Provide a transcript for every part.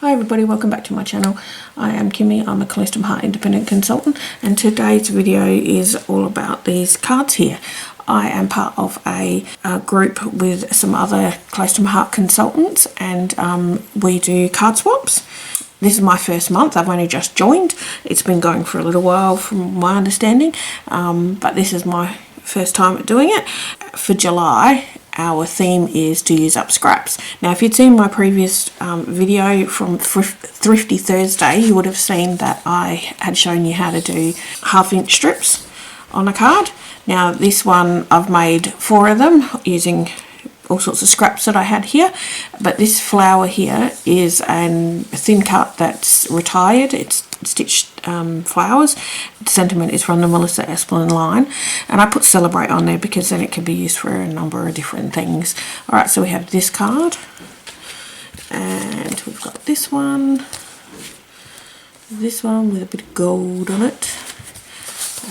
Hi everybody, welcome back to my channel. I am Kimmy, I'm a Close to My Heart independent consultant, and today's video is all about these cards here. I am part of a group with some other Close to My Heart consultants, and we do card swaps. This is my first month, I've only just joined. It's been going for a little while from my understanding, but this is my first time at doing it. For July, our theme is to use up scraps. Now, if you'd seen my previous video from Thrifty Thursday, you would have seen that I had shown you how to do 1/2 inch strips on a card. Now, this one I've made 4 of them using all sorts of scraps that I had here, but this flower here is a thin cut that's retired. It's stitched flowers. The sentiment is from the Melissa Esplin line, and I put Celebrate on there because then it can be used for a number of different things. Alright, so we have this card, and we've got this one with a bit of gold on it,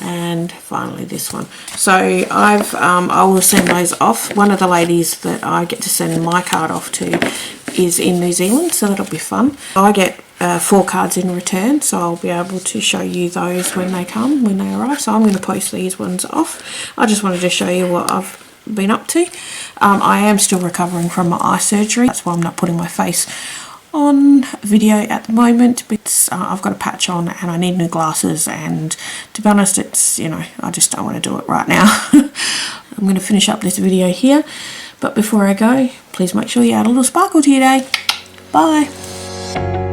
and finally this one. So I will send those off. One of the ladies that I get to send my card off to is in New Zealand, so that'll be fun. I get 4 cards in return, so I'll be able to show you those when they arrive. So I'm going to post these ones off. I just wanted to show you what I've been up to. I am still recovering from my eye surgery. That's why I'm not putting my face on video at the moment, because I've got a patch on and I need new glasses, and to be honest, it's, you know, I just don't want to do it right now. I'm going to finish up this video here, but before I go, please make sure you add a little sparkle to your day. Bye.